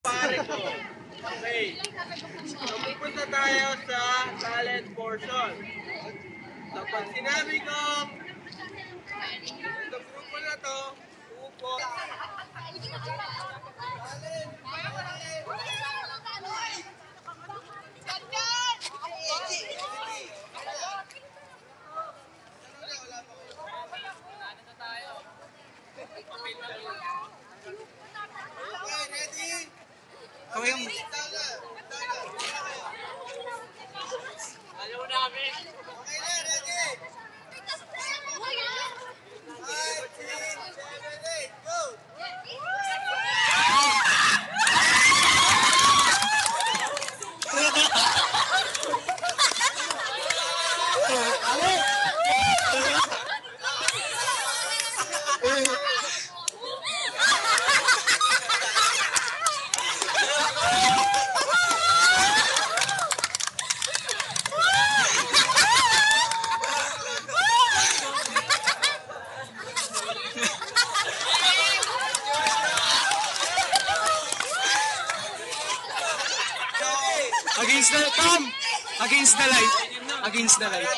Pare ko. Okay. So, pupunta tayo sa talent portion. Kapag sinabi kong itong grupo na to, upo. Ito yung... Ayaw namin. Okay na, ready? 5, 6, 7, 8, go! Against the... Tom! Against the light. Against the light.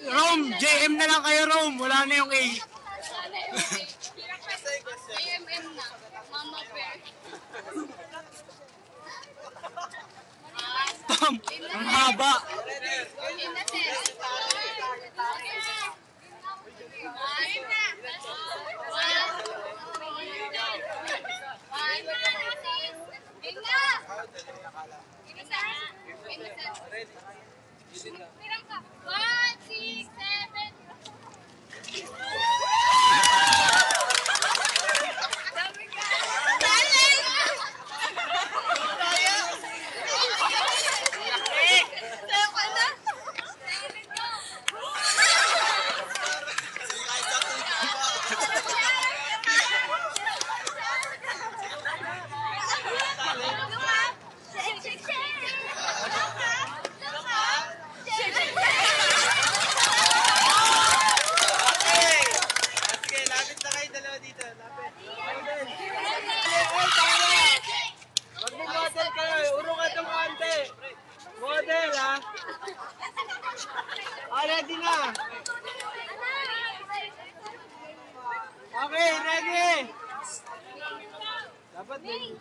Rome! JM na lang kayo, Rome. Wala na yung A. AMM na. Mama Bear. Tom! Ang haba! In the test. Ayun na. One, six, seven. Mag-model kayo. Urong ka itong kante. Model, ha? Ready na. Okay, ready. Dapat din.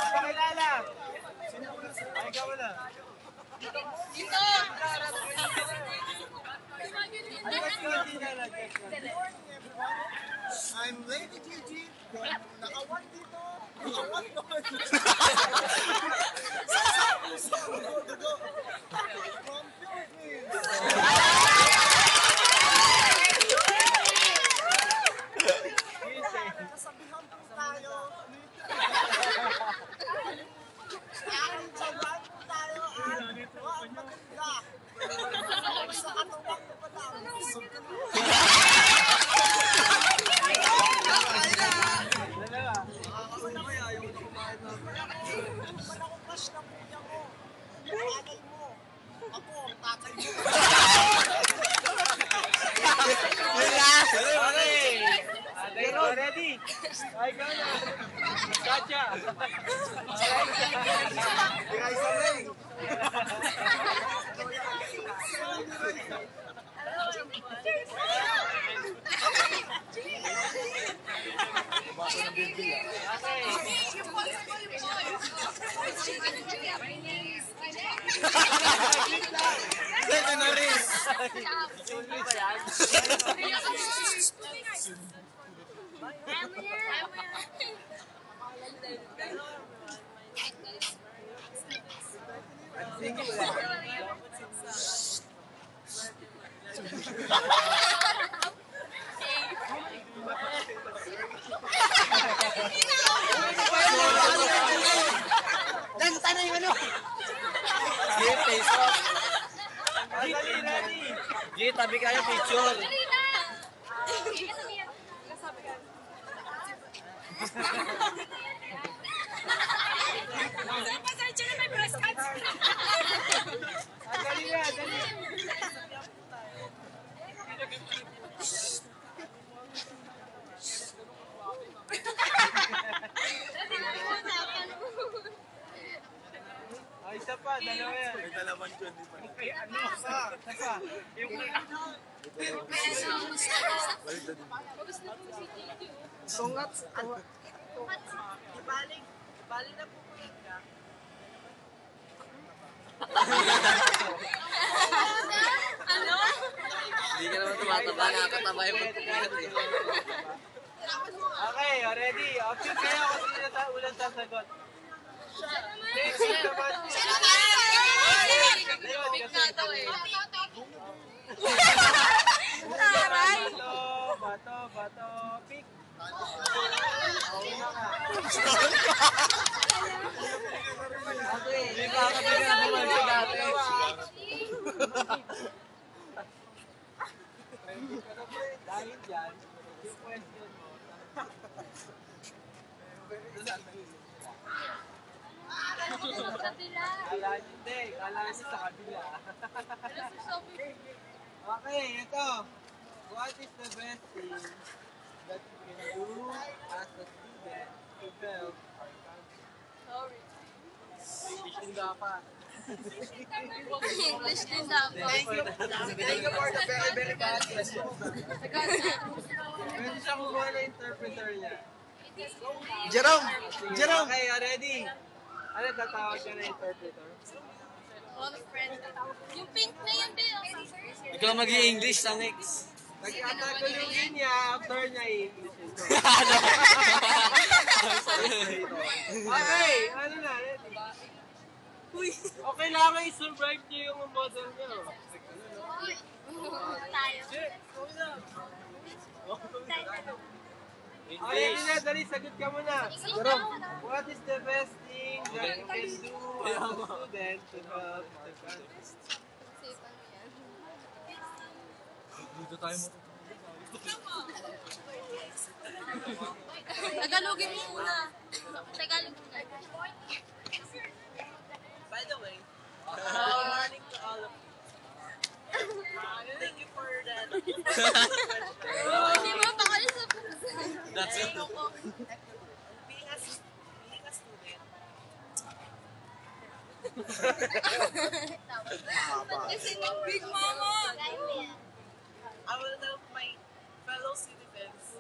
Pakilala. Ay, ikaw na. I'm Lady Gigi. Nakawan dito. Nakawan doon. From Philippines. Kasabihan po tayo. Ang tsawan po tayo at huwag maganda. Sa katuwang ko pa lang. Manakuplas na kuya mo. Nanay mo. Ako, ang tatay mo. Okay. Ready? Ay, ikaw na. Chacha. Pwede na rin. Single. G, tabi kayo, picture. Dali na! Sige, sabihan. Sabi ka. Pasensya na may breast cuts. Dali na, dali. Ay, isa pa, dalawa yan. May dalaman ko, hindi pa. Ay, ano? Isa pa. Yung Sungat. Ibaling na po po yan ka. Ano? Hindi ka naman tumataba, nakakataba yung pagpupuyat eh. Okay, ready? Option kayo kung sino sa ulang sasagot. Next, sino ba? Sino ba? Big na to eh. Taray! Bato, pick. Hindi pa ako pinagawa sa dati. Dahil dyan, yung question mo, Kabila. kala nyo sa kabila. Okay, ito. What is the best thing that you can do as a student to help our country? Sorry. English din dapat. English din dapat. Thank you for the very, very bad question. Pwede siya kumuha na interpreter niya. Jerome! Jerome! Okay, ready? Ano, tatawag siya na interpreter? Yung pink na yun, Bill. Ikaw mag-i-English sa next. Nagtatagulungin niya, after niya i-English. Okay, ano na, ready? Okay lang kayo i-survive niyo yung model niyo. Tayo. Okay, dali, sagot ka muna. What is the best thing that you can do as a student to help the country? Dito tayo mo. Tagalogin mo muna. Tagalog muna. By the way, good morning to all of you. Thank you for that. Hindi mo pa kayo sa That's it. Being a student, Kasi ng Big Mama. I will help my fellow citizens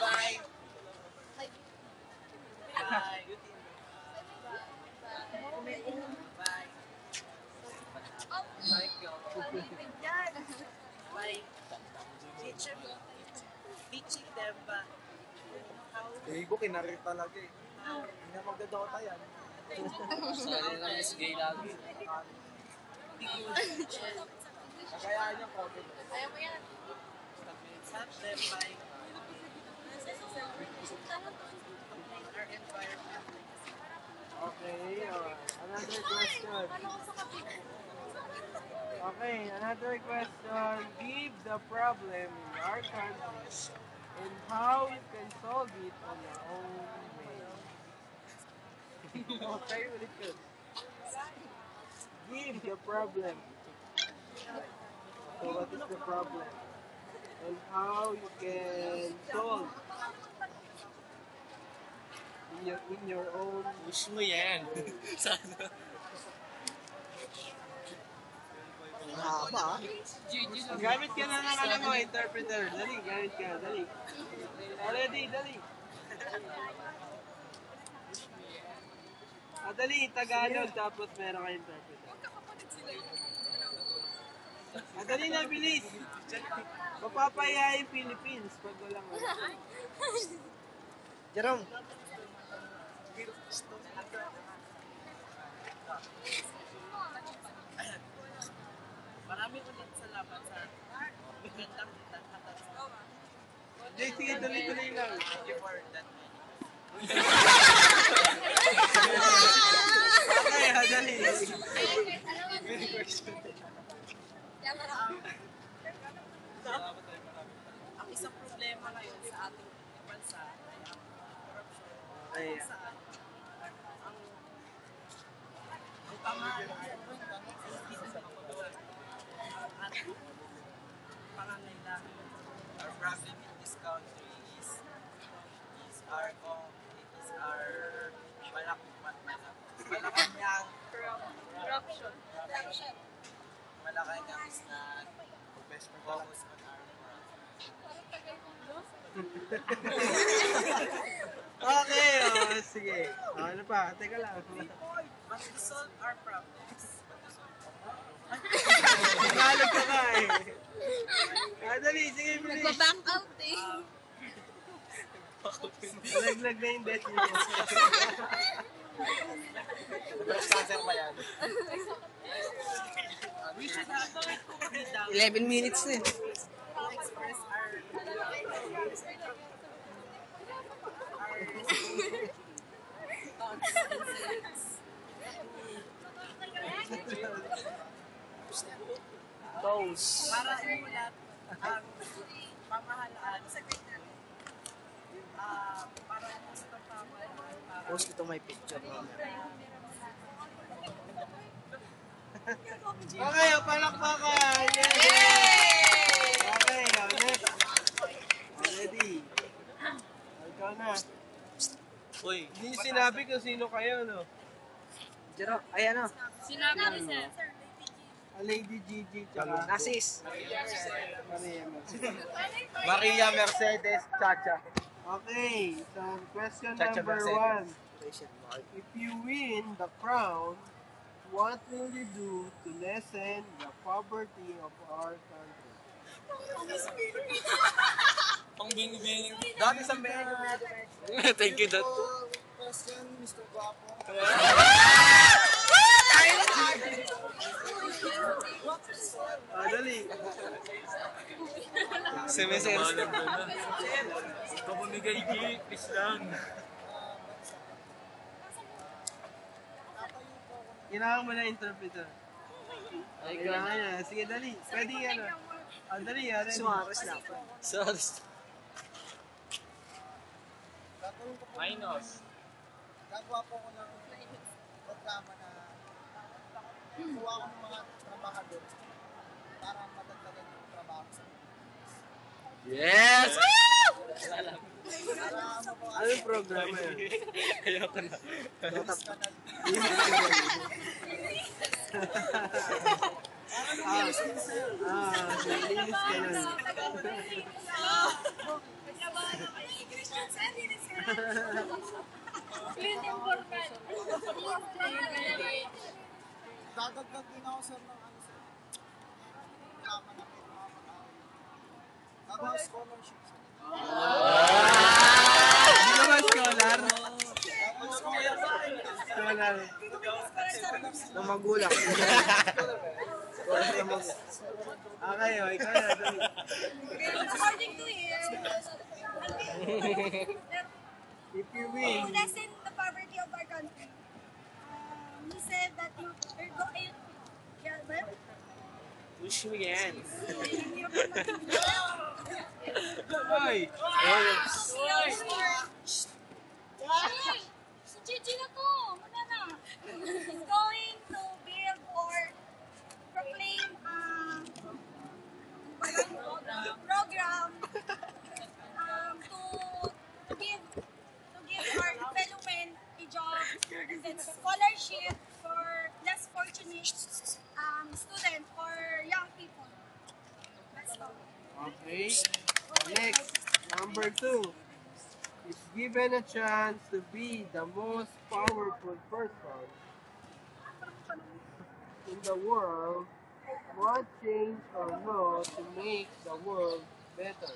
by teaching them how Higo, kinarit talaga eh. Hindi na magdadota yan. Sorry lang, Miss Gay lagi. Kagayaan niya COVID. Ayaw mo yan. help them by our environment. Okay, another question. Okay, another question. Give the problem in our country and how you can solve it on your own way. Okay, ulit yun. Give the problem. So what is the problem? And how you can solve in your own. Push mo yan. Sana. Gamit ka na ng alam mo, interpreter. Dali, gamit ka. Dali. Ready, dali. Dali, Tagalog, tapos meron ka interpreter. Dali na, bilis. Mapapaya yung Philippines pag walang Jerome. Maraming ulit salamat sa magandang hatag. Jay, sige, dali-dali lang. Thank you for that. Okay, dali. Ang isang problema ngayon sa ating bansa ay ang corruption. Ay, Saan ang pamahalaan at pangangailangan. Our problem in this country is our Malacanang Corruption. Malacanang is not focus on our okay, sige. Ano pa? Teka lang. But to solve our problems, Tagalog ka nga eh. Dali, sige, bilis. Nagbaback out eh. Nalaglag na yung death mo. breast cancer pa yan. we should have be down 11 minutes na eh. to express our thoughts and feelings. Toes. Para imulat ang pamahalaan para imulat ang pamahalaan para Post ito may picture. Okay, palakpakan! Yay! Okay, next. Ready? Ikaw na. Uy. Hindi sinabi kung sino kayo, no? Jero, ay ano? Sinabi ni sir. Lady Gigi, tsaka Nasis. Maria Mercedes. Maria Mercedes Chacha. Okay, so question Chacha number Mercedes. 1. If you win the crown, what will you do to lessen the poverty of our country? Pang bing-bing. Dati sa Mega. Thank you, Dad. Question, Mr. Guapo. Dali. Semester. Pamamigay G, please lang. Kailangan mo na interpreter. Kailangan na. Sige, dali. Pwede ano. Dali, dali. Sumaras na ako. Sorry. Minus. Gagawa po ko ng programa na kuha ko ng mga trabahador para madagdagan yung trabaho sa Yes! Anong programa yun? Ayoko na. Linis ka nun. Clean environment. Dadagdag din ako sir ng ano sir. Programa na may mga gagawa scholarship sir. Hindi ka ba scholar? Scholar. Ng magulang. Okay, ikaw na. Dali. According to him, If you win, lessen the poverty of our country. He said that you're going, yeah, well, Wish me yan. Hoy! Si Gigi na to. Wala na. He's going to build or proclaim program to give our fellow men a job and then scholarship for less fortunate students or young people. That's all. Okay. Next, number 2. If given a chance to be the most powerful person in the world, what change or law to make the world better?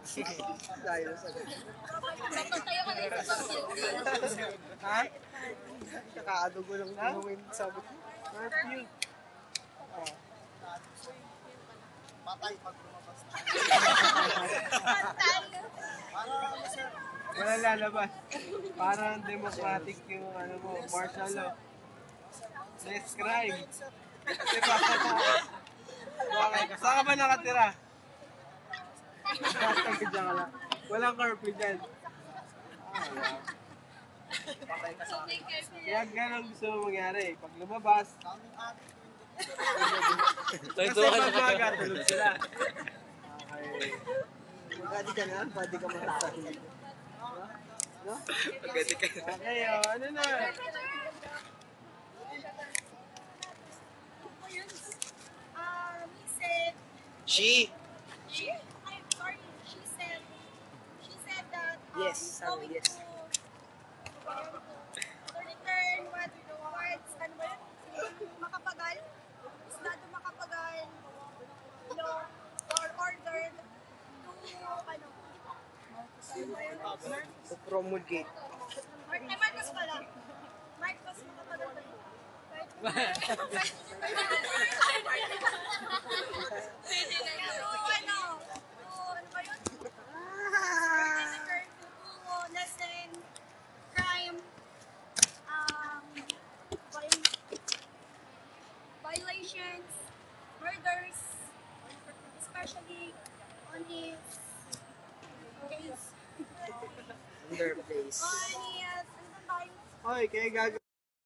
Tayo ka na sa pamilya. Ha? Nakaadugo lang gawin sabi ko. Curfew. Patay pag lumabas. Wala lalabas. Parang democratic yung ano mo, martial law. Less crime. Diba? Bakit? Saan ka ba nakatira? Diyan ka lang. Walang curfew dyan. Kaya ganun gusto mo mangyari. Pag lumabas, kasi pag maga, tulog sila. Okay. Pagkati ka na, pwede ka matatahil. No? Pagkati ka. Okay, ano na? He said, She. I'm sorry, she said that Yes, he's sabi, going yes. to return what's, ano ba yun? Makapagal? Estado makapagal, law, or ordered to, ano, To promulgate. Marcos pala. Marcos makapagal ba yun? Lessen crime, violations, murders, especially on his case. Under place. On his, ano ba tayo? Hoy, kaya gagawin.